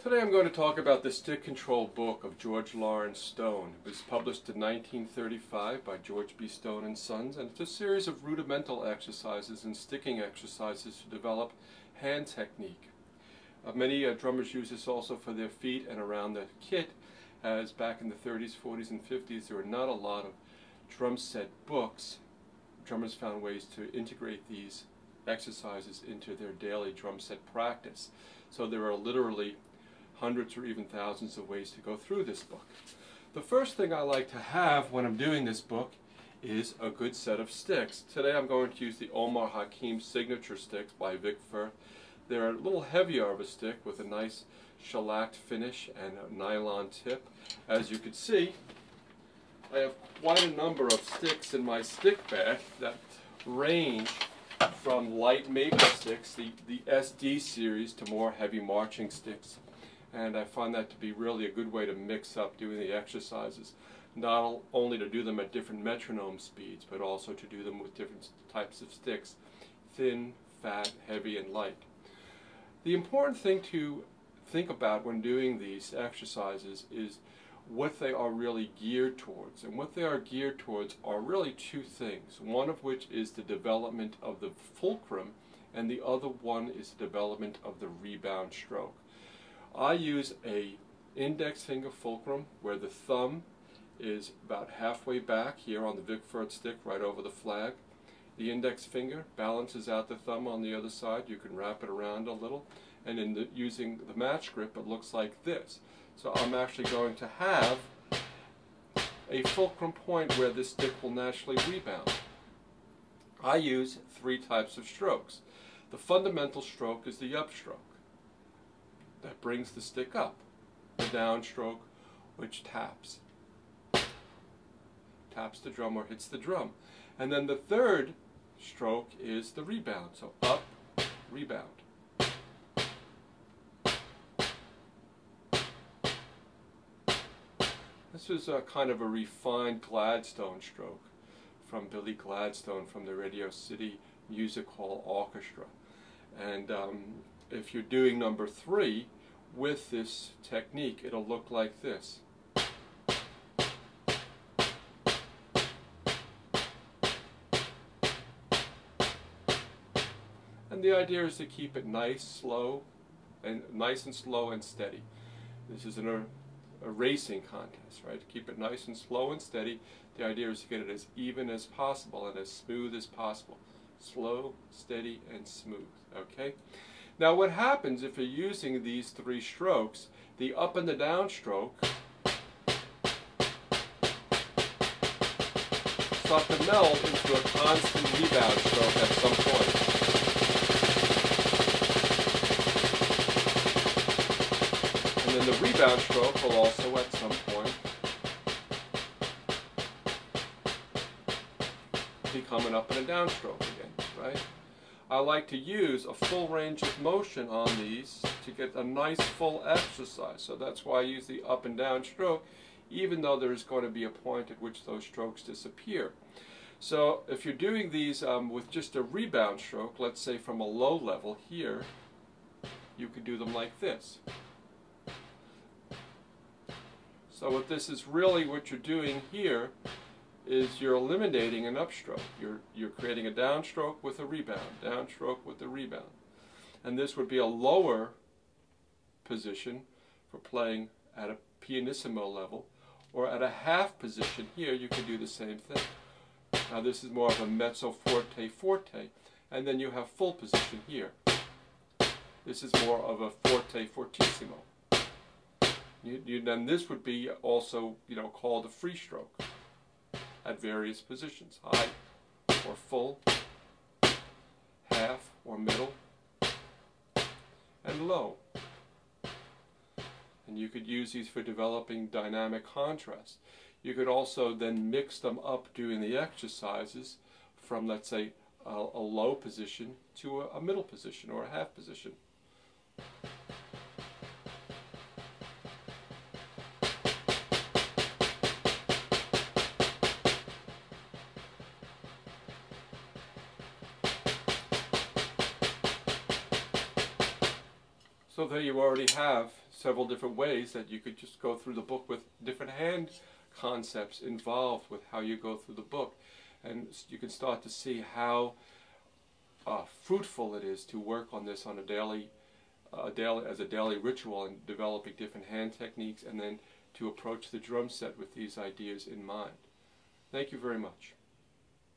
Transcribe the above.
Today I'm going to talk about the stick control book of George Lawrence Stone. It was published in 1935 by George B. Stone and Sons, and it's a series of rudimental exercises and sticking exercises to develop hand technique. Many drummers use this also for their feet and around the kit, as back in the 30s, 40s, and 50s there were not a lot of drum set books. Drummers found ways to integrate these exercises into their daily drum set practice. So there are literally hundreds or even thousands of ways to go through this book. The first thing I like to have when I'm doing this book is a good set of sticks. Today I'm going to use the Omar Hakim signature sticks by Firth. They're a little heavier of a stick with a nice shellacked finish and a nylon tip. As you can see, I have quite a number of sticks in my stick bag that range from light maple sticks, the SD series, to more heavy marching sticks. And I find that to be really a good way to mix up doing the exercises, not only to do them at different metronome speeds, but also to do them with different types of sticks, thin, fat, heavy, and light. The important thing to think about when doing these exercises is what they are really geared towards. And what they are geared towards are really two things, one of which is the development of the fulcrum, and the other one is the development of the rebound stroke. I use a index finger fulcrum where the thumb is about halfway back here on the Firth stick right over the flag. The index finger balances out the thumb on the other side. You can wrap it around a little, and using the match grip it looks like this. So I'm actually going to have a fulcrum point where this stick will naturally rebound. I use three types of strokes. The fundamental stroke is the upstroke. That brings the stick up. The downstroke, which taps the drum or hits the drum. And then the third stroke is the rebound. So up, rebound. This is a kind of a refined Gladstone stroke from Billy Gladstone from the Radio City Music Hall Orchestra. And if you're doing number 3 with this technique, it'll look like this. And the idea is to keep it nice and slow and steady. This is a racing contest, right? To keep it nice and slow and steady. The idea is to get it as even as possible and as smooth as possible. Slow, steady, and smooth. Okay? Now what happens if you're using these three strokes, the up and the down stroke start to meld into a constant rebound stroke at some point. And then the rebound stroke will also at some point become an up and a down stroke again, right? I like to use a full range of motion on these to get a nice full exercise. So that's why I use the up and down stroke, even though there's going to be a point at which those strokes disappear. So if you're doing these with just a rebound stroke, let's say from a low level here, you could do them like this. So what this is really what you're doing here is you're eliminating an upstroke. You're creating a downstroke with a rebound, downstroke with a rebound. And this would be a lower position for playing at a pianissimo level, or at a half position here you can do the same thing. Now this is more of a mezzo forte forte, and then you have full position here. This is more of a forte fortissimo. Then this would be also, called a free stroke at various positions, high or full, half or middle, and low. And you could use these for developing dynamic contrast. You could also then mix them up doing the exercises from, let's say, a low position to a middle position or a half position. So there you already have several different ways that you could just go through the book with different hand concepts involved with how you go through the book. And you can start to see how fruitful it is to work on this on as a daily ritual, and developing different hand techniques, and then to approach the drum set with these ideas in mind. Thank you very much.